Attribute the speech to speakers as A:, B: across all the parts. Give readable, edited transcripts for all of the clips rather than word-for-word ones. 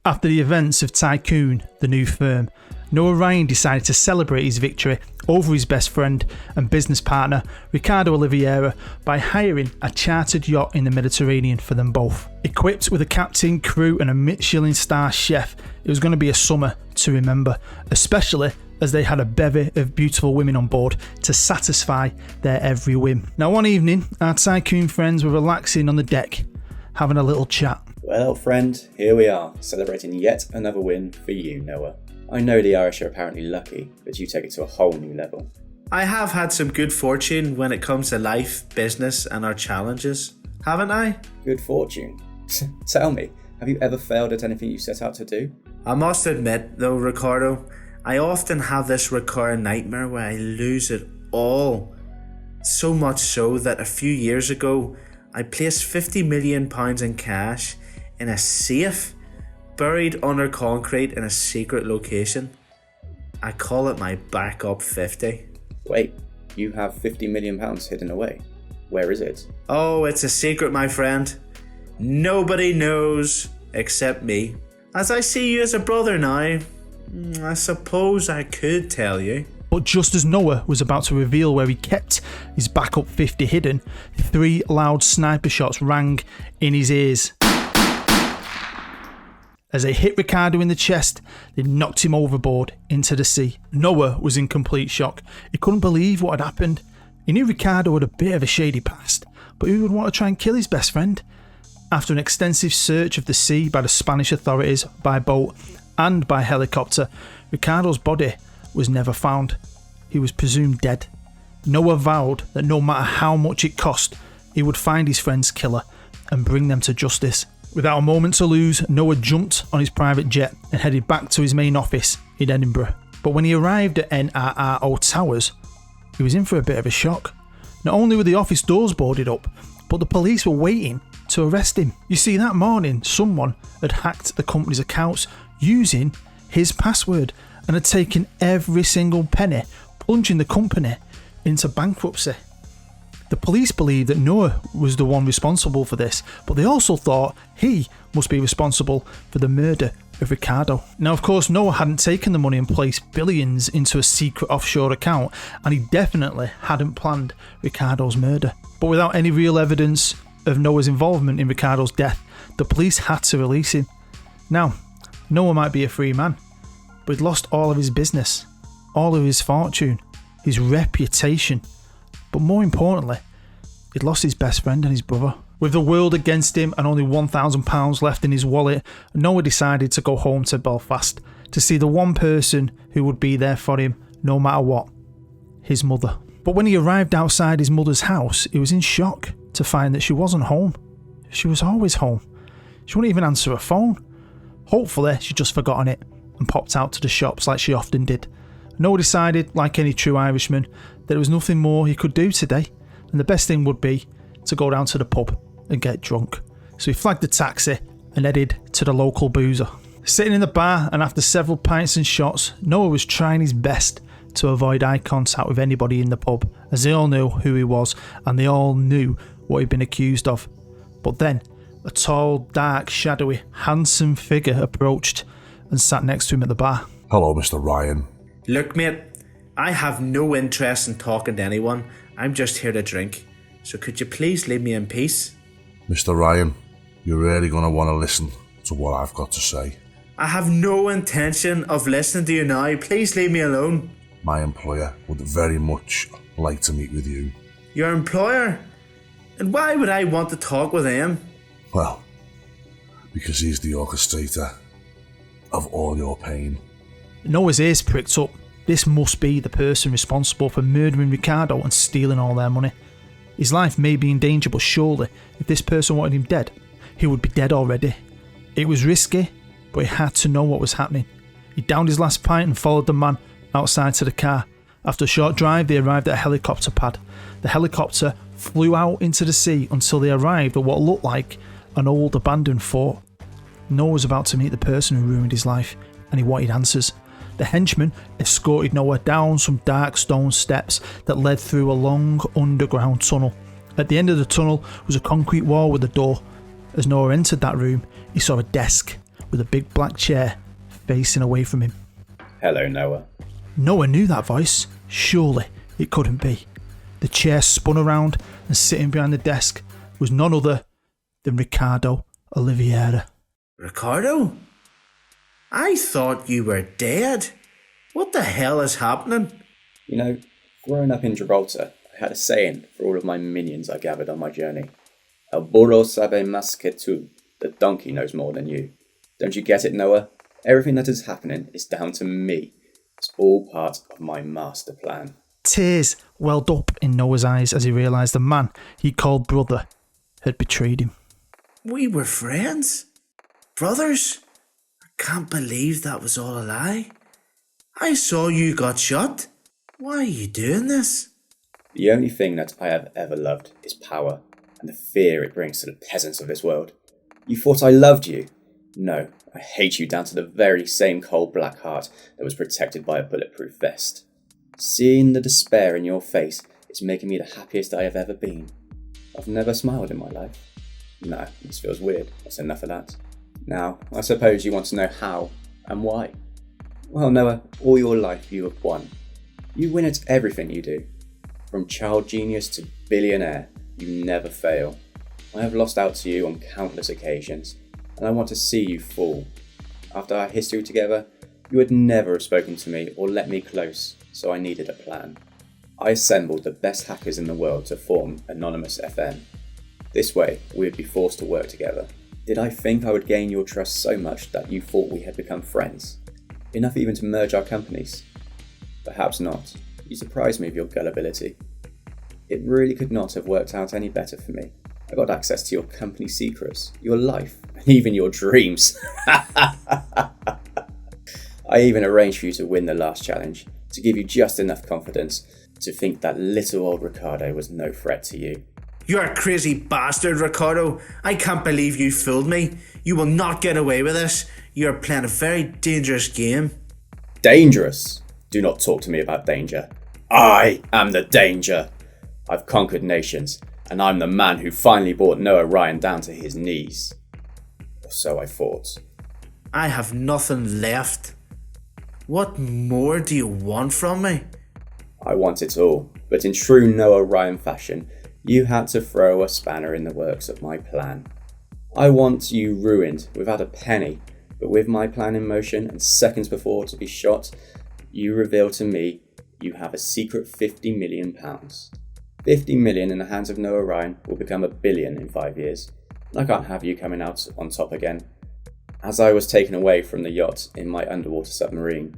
A: After the events of TYCOON, the new firm, Noah Ryan decided to celebrate his victory over his best friend and business partner, Ricardo Oliveira, by hiring a chartered yacht in the Mediterranean for them both. Equipped with a captain, crew and a Michelin star chef, it was going to be a summer to remember, especially as they had a bevy of beautiful women on board to satisfy their every whim. Now one evening, our TYCOON friends were relaxing on the deck, having a little chat.
B: Well, friend, here we are, celebrating yet another win for you, Noah. I know the Irish are apparently lucky, but you take it to a whole new level.
C: I have had some good fortune when it comes to life, business and our challenges, haven't I?
B: Good fortune? Tell me, have you ever failed at anything you set out to do?
C: I must admit though, Ricardo, I often have this recurring nightmare where I lose it all. So much so that a few years ago, I placed £50 million in cash in a safe buried under concrete in a secret location. I call it my backup 50.
B: Wait, you have £50 million hidden away. Where is it?
C: Oh, it's a secret, my friend. Nobody knows except me. As I see you as a brother now, I suppose I could tell you.
A: But just as Noah was about to reveal where he kept his backup 50 hidden, 3 loud sniper shots rang in his ears. As they hit Ricardo in the chest, they knocked him overboard into the sea. Noah was in complete shock. He couldn't believe what had happened. He knew Ricardo had a bit of a shady past, but who would want to try and kill his best friend? After an extensive search of the sea by the Spanish authorities, by boat and by helicopter, Ricardo's body was never found. He was presumed dead. Noah vowed that no matter how much it cost, he would find his friend's killer and bring them to justice. Without a moment to lose, Noah jumped on his private jet and headed back to his main office in Edinburgh. But when he arrived at NRRO Towers, he was in for a bit of a shock. Not only were the office doors boarded up, but the police were waiting to arrest him. You see, that morning, someone had hacked the company's accounts using his password and had taken every single penny, plunging the company into bankruptcy. The police believed that Noah was the one responsible for this, but they also thought he must be responsible for the murder of Ricardo. Now, of course, Noah hadn't taken the money and placed billions into a secret offshore account, and he definitely hadn't planned Ricardo's murder. But without any real evidence of Noah's involvement in Ricardo's death, the police had to release him. Now, Noah might be a free man, but he'd lost all of his business, all of his fortune, his reputation. But more importantly, he'd lost his best friend and his brother. With the world against him and only £1,000 left in his wallet, Noah decided to go home to Belfast to see the one person who would be there for him no matter what, his mother. But when he arrived outside his mother's house, he was in shock to find that she wasn't home. She was always home. She wouldn't even answer her phone. Hopefully, she'd just forgotten it and popped out to the shops like she often did. Noah decided, like any true Irishman, that there was nothing more he could do today, and the best thing would be to go down to the pub and get drunk. So he flagged the taxi and headed to the local boozer. Sitting in the bar and after several pints and shots, Noah was trying his best to avoid eye contact with anybody in the pub, as they all knew who he was and they all knew what he'd been accused of. But then, a tall, dark, shadowy, handsome figure approached and sat next to him at the bar.
D: Hello, Mr. Ryan.
C: Look, mate, I have no interest in talking to anyone. I'm just here to drink. So could you please leave me in peace?
D: Mr. Ryan, you're really going to want to listen to what I've got to say.
C: I have no intention of listening to you now. Please leave me alone.
D: My employer would very much like to meet with you.
C: Your employer? And why would I want to talk with him?
D: Well, because he's the orchestrator of all your pain.
A: Noah's ears pricked up. This must be the person responsible for murdering Ricardo and stealing all their money. His life may be in danger, but surely, if this person wanted him dead, he would be dead already. It was risky, but he had to know what was happening. He downed his last pint and followed the man outside to the car. After a short drive, they arrived at a helicopter pad. The helicopter flew out into the sea until they arrived at what looked like an old abandoned fort. Noah was about to meet the person who ruined his life, and he wanted answers. The henchman escorted Noah down some dark stone steps that led through a long underground tunnel. At the end of the tunnel was a concrete wall with a door. As Noah entered that room, he saw a desk with a big black chair facing away from him.
B: Hello, Noah.
A: Noah knew that voice. Surely it couldn't be. The chair spun around, and sitting behind the desk was none other than Ricardo Oliveira.
C: Ricardo? I thought you were dead. What the hell is happening?
B: You know, growing up in Gibraltar, I had a saying for all of my minions I gathered on my journey. El burro sabe más que tú. The donkey knows more than you. Don't you get it, Noah? Everything that is happening is down to me. It's all part of my master plan.
A: Tears welled up in Noah's eyes as he realised the man he called brother had betrayed him.
C: We were friends? Brothers? I can't believe that was all a lie. I saw you got shot. Why are you doing this?
B: The only thing that I have ever loved is power, and the fear it brings to the peasants of this world. You thought I loved you? No, I hate you down to the very same cold black heart that was protected by a bulletproof vest. Seeing the despair in your face is making me the happiest I have ever been. I've never smiled in my life. No, this feels weird. That's enough of that. Now, I suppose you want to know how and why. Well, Noah, all your life you have won. You win at everything you do. From child genius to billionaire, you never fail. I have lost out to you on countless occasions, and I want to see you fall. After our history together, you would never have spoken to me or let me close, so I needed a plan. I assembled the best hackers in the world to form Anonymous FM. This way, we would be forced to work together. Did I think I would gain your trust so much that you thought we had become friends? Enough even to merge our companies? Perhaps not. You surprised me with your gullibility. It really could not have worked out any better for me. I got access to your company secrets, your life, and even your dreams. I even arranged for you to win the last challenge, to give you just enough confidence to think that little old Ricardo was no threat to you.
C: You're a crazy bastard, Ricardo. I can't believe you fooled me. You will not get away with this. You're playing a very dangerous game.
B: Dangerous? Do not talk to me about danger. I am the danger. I've conquered nations, and I'm the man who finally brought Noah Ryan down to his knees. Or so I thought.
C: I have nothing left. What more do you want from me?
B: I want it all, but in true Noah Ryan fashion, you had to throw a spanner in the works of my plan. I want you ruined without a penny, but with my plan in motion and seconds before to be shot, you reveal to me you have a secret £50 million. 50 million in the hands of Noah Ryan will become $1 billion in 5 years, and I can't have you coming out on top again. As I was taken away from the yacht in my underwater submarine,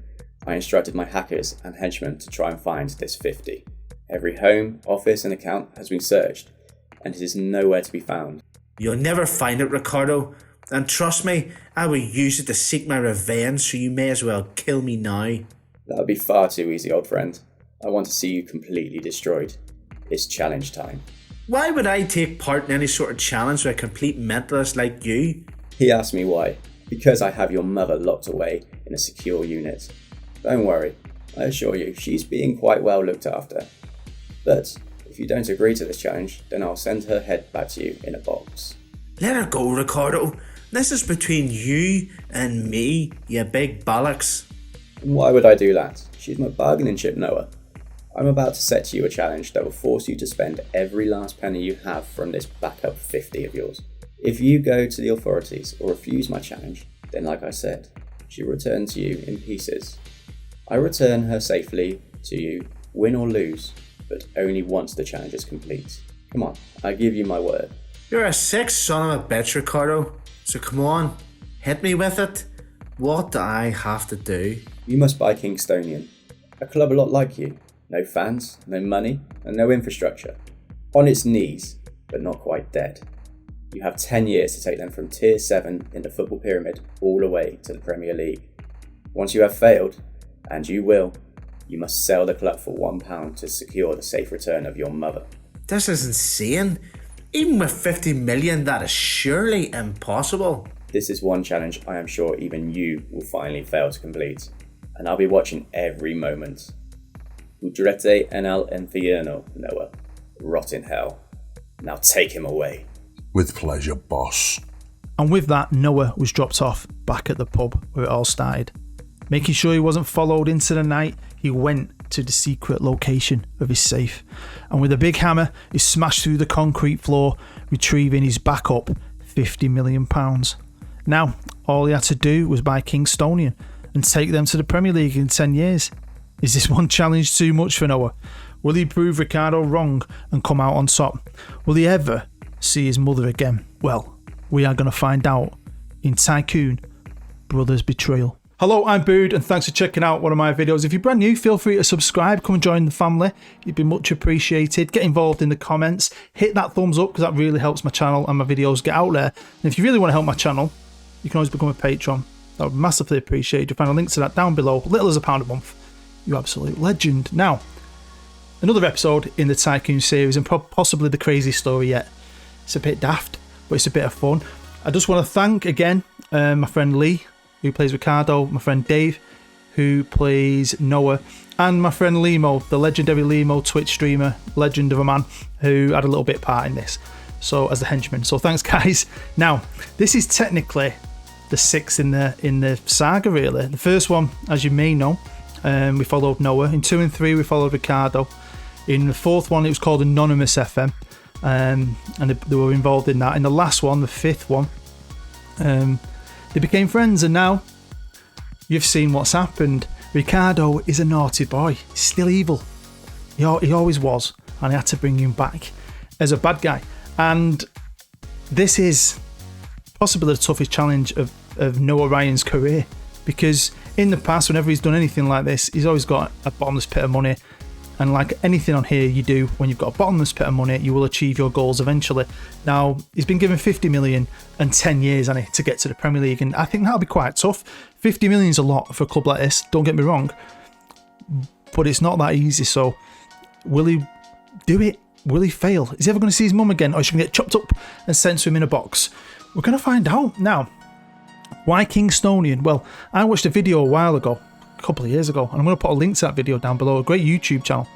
B: I instructed my hackers and henchmen to try and find this 50. Every home, office and account has been searched, and it is nowhere to be found.
C: You'll never find it, Ricardo. And trust me, I will use it to seek my revenge, so you may as well kill me now.
B: That would be far too easy, old friend. I want to see you completely destroyed. It's challenge time.
C: Why would I take part in any sort of challenge with a complete mentalist like you?
B: He asked me why. Because I have your mother locked away in a secure unit. Don't worry, I assure you, she's being quite well looked after. But if you don't agree to this challenge, then I'll send her head back to you in a box.
C: Let her go, Ricardo. This is between you and me, you big bollocks.
B: And why would I do that? She's my bargaining chip, Noah. I'm about to set you a challenge that will force you to spend every last penny you have from this backup 50 of yours. If you go to the authorities or refuse my challenge, then like I said, she'll return to you in pieces. I return her safely to you, win or lose, but only once the challenge is complete. Come on, I give you my word.
C: You're a sick son of a bitch, Ricardo. So come on, hit me with it. What do I have to do?
B: You must buy KINGSTONIAN, a club a lot like you. No fans, no money, and no infrastructure. On its knees, but not quite dead. You have 10 years to take them from Tier 7 in the football pyramid all the way to the Premier League. Once you have failed, and you will, you must sell the club for £1 to secure the safe return of your mother.
C: This is insane. Even with 50 million, that is surely impossible.
B: This is one challenge I am sure even you will finally fail to complete, and I'll be watching every moment. Udrete en el infierno, Noah. Rot in hell. Now take him away.
D: With pleasure, boss.
A: And with that, Noah was dropped off back at the pub where it all started. Making sure he wasn't followed into the night, he went to the secret location of his safe. And with a big hammer, he smashed through the concrete floor, retrieving his backup £50 million. Now, all he had to do was buy KINGSTONIAN and take them to the Premier League in 10 years. Is this one challenge too much for Noah? Will he prove Ricardo wrong and come out on top? Will he ever see his mother again? Well, we are going to find out in TYCOON Brothers Betrayal. Hello, I'm Bood and thanks for checking out one of my videos. If you're brand new, feel free to subscribe, come and join the family. You'd be much appreciated. Get involved in the comments, hit that thumbs up because that really helps my channel and my videos get out there. And if you really want to help my channel, you can always become a patron. That would be massively appreciated. You'll find a link to that down below. Little as £1 a month. You absolute legend. Now, another episode in the TYCOON series and possibly the craziest story yet. It's a bit daft, but it's a bit of fun. I just want to thank again my friend Lee, who plays Ricardo, my friend Dave, who plays Noah, and my friend Limo, the legendary Limo Twitch streamer, legend of a man, who had a little bit part in this. So as the henchman. So thanks guys. Now, this is technically the 6th in the saga really. The first one, as you may know, we followed Noah. In 2 and 3 we followed Ricardo. In the 4th one it was called Anonymous FM, and they were involved in that. In the last one, the 5th one, they became friends, and now you've seen what's happened. Ricardo is a naughty boy. He's still evil. He always was, and I had to bring him back as a bad guy. And this is possibly the toughest challenge of Noah Ryan's career, because in the past, whenever he's done anything like this, he's always got a bottomless pit of money. And like anything on here you do, when you've got a bottomless pit of money, you will achieve your goals eventually. Now, he's been given 50 million and 10 years on it to get to the Premier League, and I think that'll be quite tough. 50 million is a lot for a club like this, don't get me wrong, but it's not that easy. So will he do it? Will he fail? Is he ever going to see his mum again, or is she going to get chopped up and sent to him in a box? We're going to find out. Now, why KINGSTONIAN? Well, I watched a video a while ago, a couple of years ago, and I'm going to put a link to that video down below. A great YouTube channel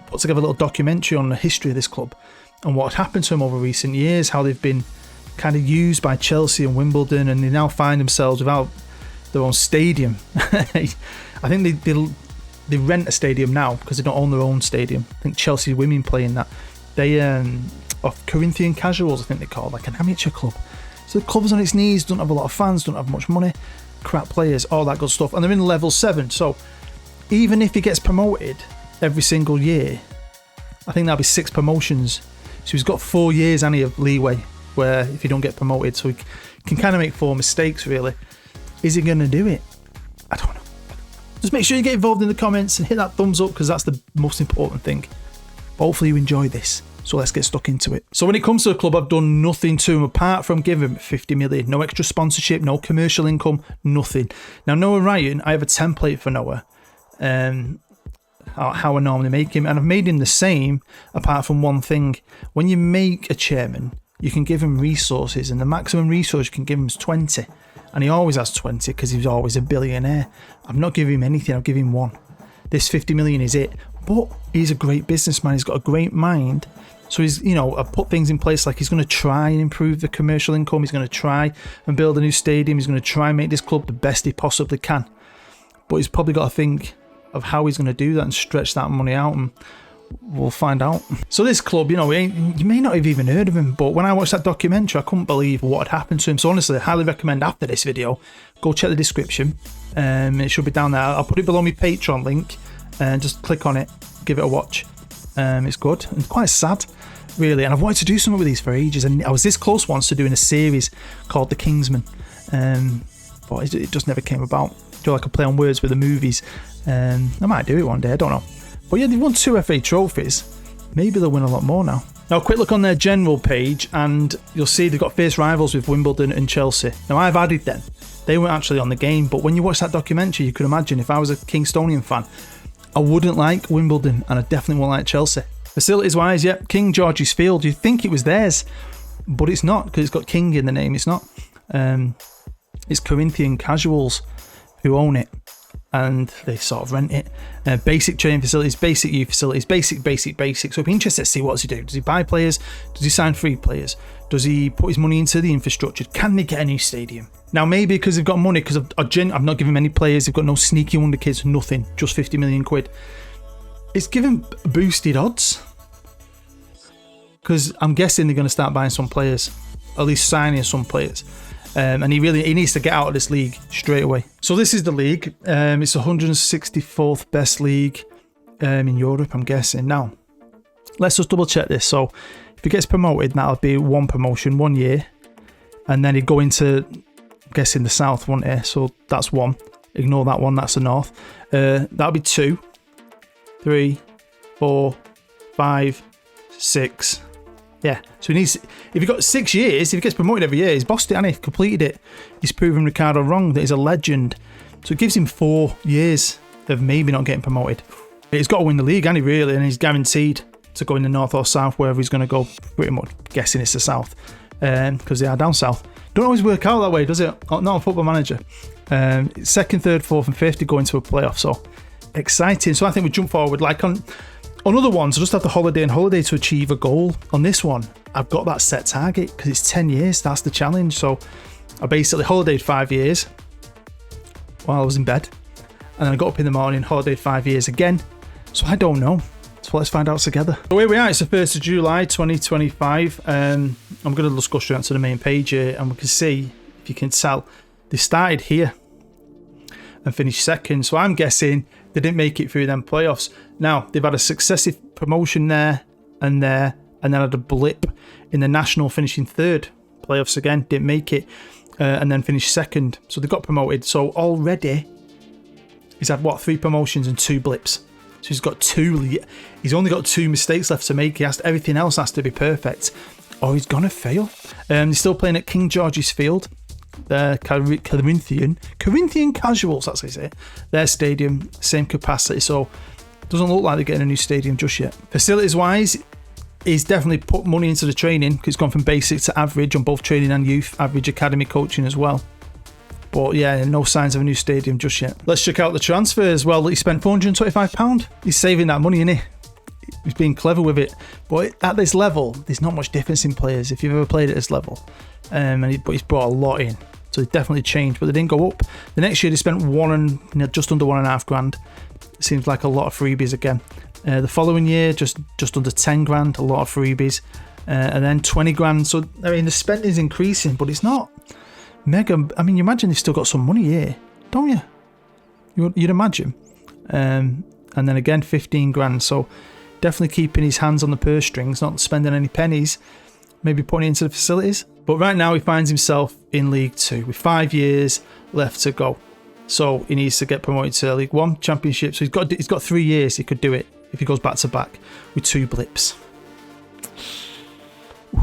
A: put together a little documentary on the history of this club and what had happened to them over recent years, how they've been kind of used by Chelsea and Wimbledon, and they now find themselves without their own stadium. I think they rent a stadium now because they don't own their own stadium. I think Chelsea women play in that. They of Corinthian Casuals, I think they're called, like an amateur club. So the club's on its knees, don't have a lot of fans, don't have much money, crap players, all that good stuff, and they're in level 7. So even if he gets promoted every single year, I think that'll be 6 promotions. So he's got 4 years of leeway where if you don't get promoted, so he can kind of make 4 mistakes really. Is he going to do it? I don't know. Just make sure you get involved in the comments and hit that thumbs up, because that's the most important thing. Hopefully you enjoy this. So let's get stuck into it. So when it comes to the club, I've done nothing to him apart from give him 50 million. No extra sponsorship, no commercial income, nothing. Now, Noah Ryan, I have a template for Noah. How I normally make him. And I've made him the same apart from one thing. When you make a chairman, you can give him resources, and the maximum resource you can give him is 20. And he always has 20 because he's always a billionaire. I've not given him anything, I've given him 1. This 50 million is it. But he's a great businessman, he's got a great mind. So he's, I've put things in place like he's going to try and improve the commercial income. He's going to try and build a new stadium. He's going to try and make this club the best he possibly can. But he's probably got to think of how he's going to do that and stretch that money out, and we'll find out. So this club, you may not have even heard of him, but when I watched that documentary, I couldn't believe what had happened to him. So honestly, I highly recommend after this video, go check the description. It should be down there. I'll put it below my Patreon link, and just click on it, give it a watch. It's good and quite sad, really. And I've wanted to do something with these for ages, and I was this close once to doing a series called The Kingsman, but it just never came about. Do like a play on words with the movies. I might do it one day, I don't know. But yeah, they've won 2 FA trophies. Maybe they'll win a lot more now. Now, a quick look on their general page, and you'll see they've got fierce rivals with Wimbledon and Chelsea. Now, I've added them. They weren't actually on the game, but when you watch that documentary, you could imagine if I was a KINGSTONIAN fan, I wouldn't like Wimbledon, and I definitely won't like Chelsea. Facilities-wise, yep, King George's Field. You'd think it was theirs, but it's not, because it's got King in the name. It's not. It's Corinthian Casuals who own it. and they sort of rent it. Basic training facilities, basic youth facilities, basic. So it'd be interesting to see what does he do. Does he buy players? Does he sign free players? Does he put his money into the infrastructure? Can they get a new stadium? Now, maybe because they've got money, because I've not given many players, they've got no sneaky wonder kids, nothing, just 50 million quid. It's given boosted odds. Because I'm guessing they're going to start buying some players, at least signing some players. And he needs to get out of this league straight away. So this is the league. It's 164th best league in Europe, I'm guessing. Now, let's just double check this. So if he gets promoted, that'll be one promotion, 1 year. And then he'd go into, I'm guessing, the south, won't he? So that's one. Ignore that one, that's the north. That'll be 2, 3, 4, 5, 6. Yeah, so he needs, if he got 6 years, if he gets promoted every year, he's bossed it, hasn't he? Completed it. He's proven Ricardo wrong, that he's a legend. So it gives him 4 years of maybe not getting promoted. He's got to win the league, hasn't he, really? And he's guaranteed to go in the north or south, wherever he's going to go. Pretty much guessing it's the south, because they are down south. Don't always work out that way, does it? Not a Football Manager. Second, third, fourth and fifth, they go into a playoff. So exciting. So I think we jump forward. Like on other ones, I just have the holiday to achieve a goal. On this one, I've got that set target because it's 10 years. That's the challenge. So I basically holidayed 5 years while I was in bed. And then I got up in the morning, holidayed 5 years again. So I don't know. So let's find out together. So here we are. It's the 1st of July, 2025. I'm going to just go straight onto the main page here. And we can see, if you can tell, they started here and finished second. So I'm guessing they didn't make it through them playoffs. Now, they've had a successive promotion there, and then had a blip in the national, finishing third. Playoffs again, didn't make it, and then finished second. So they got promoted. So already, he's had, 3 promotions and 2 blips. So he's only got 2 mistakes left to make. Everything else has to be perfect, or he's going to fail. He's still playing at King George's Field. Corinthian Casuals, that's how you say it. Their stadium, same capacity, so doesn't look like they're getting a new stadium just yet. Facilities wise, he's definitely put money into the training, because it's gone from basic to average on both training and youth, average academy coaching as well. But yeah, no signs of a new stadium just yet. Let's check out the transfers. Well, he spent £425. He's saving that money, isn't he? He's being clever with it. But at this level, there's not much difference in players if you've ever played at this level. But he's brought a lot in, so he's definitely changed. But they didn't go up. The next year they spent just under £1.5 grand. It seems like a lot of freebies again. The following year, just under 10 grand, a lot of freebies, and then 20 grand. So I mean, the spending is increasing, but it's not mega. I mean, you imagine they've still got some money here, don't you? You'd imagine. And then again, 15 grand. So definitely keeping his hands on the purse strings, not spending any pennies. Maybe putting it into the facilities. But right now he finds himself in League 2 with 5 years left to go. So he needs to get promoted to League 1 Championship. So he's got 3 years he could do it if he goes back to back with 2 blips. It's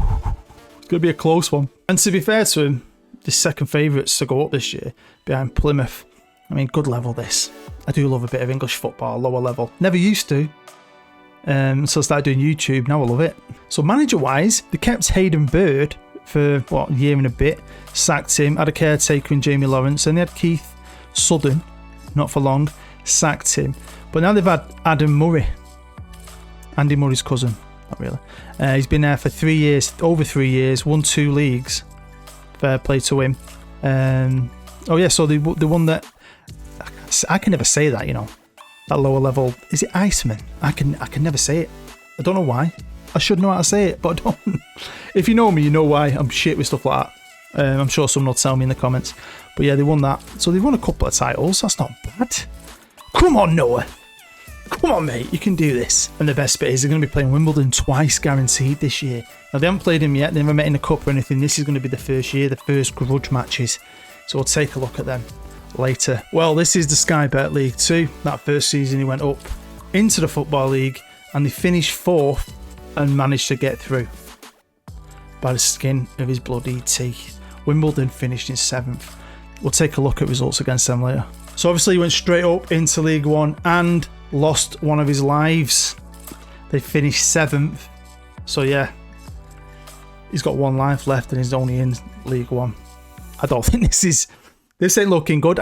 A: going to be a close one. And to be fair to him, the second favourites to go up this year behind Plymouth. I mean, good level this. I do love a bit of English football, lower level. Never used to. So I started doing YouTube, now I love it. So manager wise, they kept Hayden Bird for a year and a bit, sacked him, had a caretaker in Jamie Lawrence, and they had Keith Sudden, not for long, sacked him. But now they've had Adam Murray, Andy Murray's cousin, not really. He's been there for 3 years, over 3 years, won 2 leagues. Fair play to him. So they won that. I can never say that, that lower level. Is it Iceman? I can never say it. I don't know why. I should know how to say it, but I don't. If you know me, you know why I'm shit with stuff like that. I'm sure someone will tell me in the comments. But yeah, they won that. So they won a couple of titles. That's not bad. Come on, Noah. Come on, mate. You can do this. And the best bit is they're going to be playing Wimbledon twice guaranteed this year. Now, they haven't played him yet. They never met in the cup or anything. This is going to be the first year, the first grudge matches. So we'll take a look at them later. Well, this is the Sky Bet League 2. That first season he went up into the Football League and they finished 4th and managed to get through by the skin of his bloody teeth. Wimbledon finished in 7th. We'll take a look at results against them later. So obviously he went straight up into League 1 and lost one of his lives. They finished 7th. So yeah, he's got 1 life left and he's only in League 1. I don't think this ain't looking good.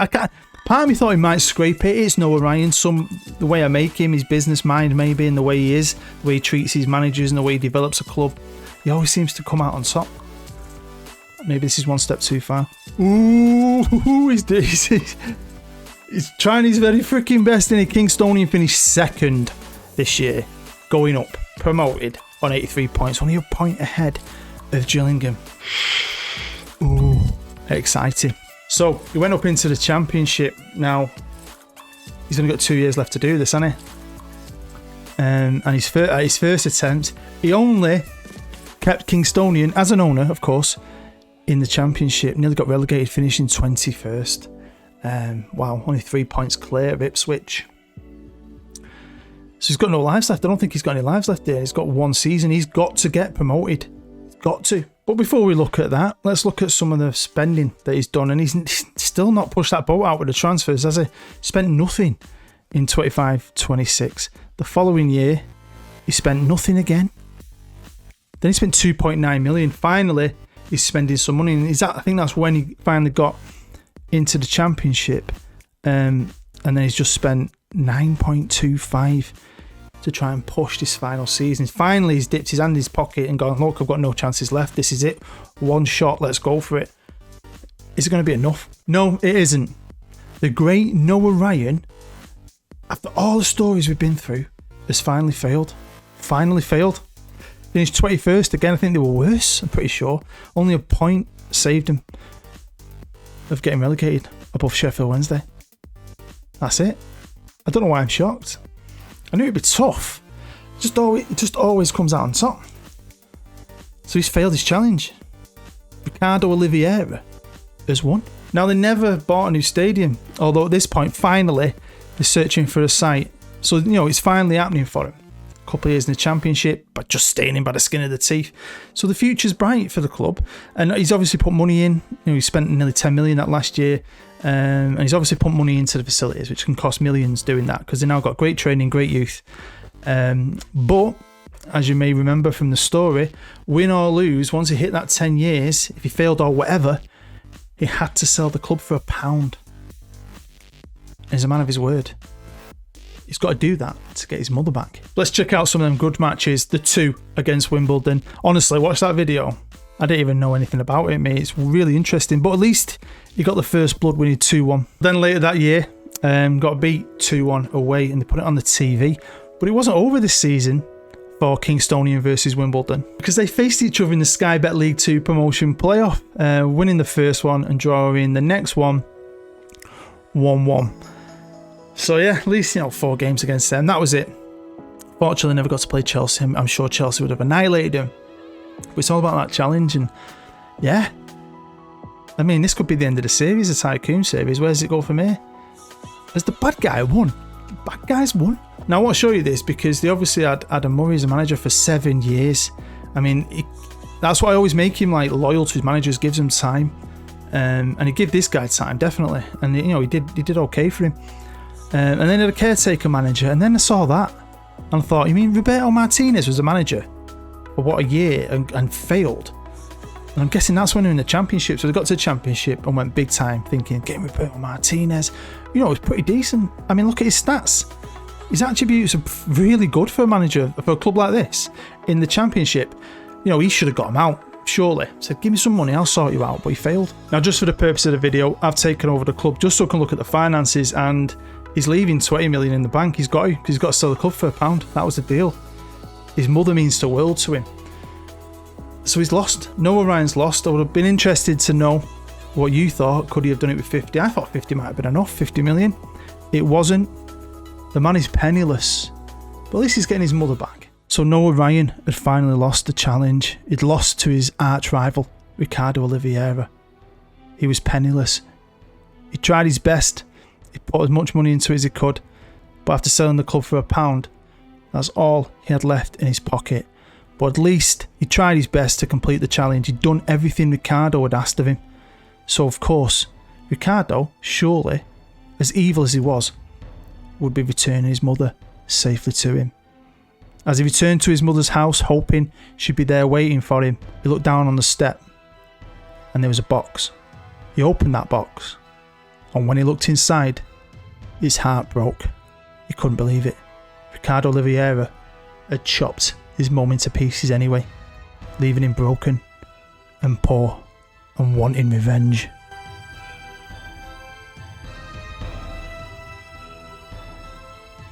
A: Part of me thought he might scrape it. It's Noah Ryan. The way I make him, his business mind maybe, and the way he is, the way he treats his managers and the way he develops a club, he always seems to come out on top. Maybe this is one step too far. Ooh, he's trying his very freaking best in a Kingstonian. Finished second this year, going up, promoted on 83 points, only a point ahead of Gillingham. Ooh, exciting. So he went up into the championship. Now he's only got 2 years left to do this, hasn't he? And at his first attempt, he only kept Kingstonian as an owner, of course, in the championship. Nearly got relegated, finishing 21st. Wow, only 3 points clear of Ipswich. So he's got no lives left. I don't think he's got any lives left there. He's got one season. He's got to get promoted. He's got to. But before we look at that, let's look at some of the spending that he's done. And he's still not pushed that boat out with the transfers, has he? Spent nothing in 25-26. The following year, he spent nothing again. Then he spent 2.9 million. Finally, he's spending some money. And I think that's when he finally got into the championship. And then he's just spent 9.25 to try and push this final season. Finally, he's dipped his hand in his pocket and gone, look, I've got no chances left. This is it. One shot. Let's go for it. Is it going to be enough? No, it isn't. The great Noah Ryan, after all the stories we've been through, has finally failed. Finally failed. Finished 21st. Again, I think they were worse, I'm pretty sure. Only a point saved him of getting relegated above Sheffield Wednesday. That's it. I don't know why I'm shocked. I knew it'd be tough. It just always comes out on top. So he's failed his challenge. Ricardo Oliveira has won. Now, they never bought a new stadium, although at this point, finally, they're searching for a site. So, it's finally happening for him. A couple of years in the championship, but just staying in by the skin of the teeth. So the future's bright for the club. And he's obviously put money in. He spent nearly 10 million that last year. And he's obviously put money into the facilities, which can cost millions doing that, because they've now got great training, great youth. But as you may remember from the story, win or lose, once he hit that 10 years, if he failed or whatever, he had to sell the club for £1. And he's a man of his word. He's got to do that to get his mother back. Let's check out some of them good matches. The 2 against Wimbledon. Honestly, watch that video. I didn't even know anything about it, mate. It's really interesting. But at least he got the first blood winning 2-1. Then later that year, got beat 2-1 away, and they put it on the TV. But it wasn't over this season for Kingstonian versus Wimbledon, because they faced each other in the Sky Bet League 2 promotion playoff, winning the first one and drawing the next one 1-1. So yeah, at least 4 games against them. That was it. Fortunately, never got to play Chelsea. I'm sure Chelsea would have annihilated him. But it's all about that challenge, and yeah. I mean, this could be the end of the series, the TYCOON series. Where does it go from here? Has the bad guy won? The bad guys won? Now, I want to show you this because they obviously had Adam Murray as a manager for 7 years. I mean, that's why I always make him loyal to his managers, gives him time. And he gave this guy time, definitely. And he did okay for him. And then he had a caretaker manager, and then I saw that and I thought, you mean Roberto Martinez was a manager for what, a year and failed? And I'm guessing that's when they were in the championship. So they got to the championship and went big time, thinking, getting Roberto Martinez, it was pretty decent. I mean, look at his stats. His attributes are really good for a manager, for a club like this in the championship. He should have got him out, surely. Said, give me some money, I'll sort you out, but he failed. Now, just for the purpose of the video, I've taken over the club just so I can look at the finances, and he's leaving 20 million in the bank. He's got to sell the club for £1. That was the deal. His mother means the world to him. So he's lost. Noah Ryan's lost. I would have been interested to know what you thought. Could he have done it with 50? I thought 50 might have been enough. 50 million. It wasn't. The man is penniless. But at least he's getting his mother back. So Noah Ryan had finally lost the challenge. He'd lost to his arch rival, Ricardo Oliveira. He was penniless. He tried his best. He put as much money into it as he could. But after selling the club for £1, that's all he had left in his pocket. But at least he tried his best to complete the challenge. He'd done everything Ricardo had asked of him. So of course, Ricardo, surely, as evil as he was, would be returning his mother safely to him. As he returned to his mother's house, hoping she'd be there waiting for him, he looked down on the step and there was a box. He opened that box and when he looked inside, his heart broke. He couldn't believe it. Ricardo Oliveira had chopped his mum into pieces anyway, leaving him broken and poor and wanting revenge.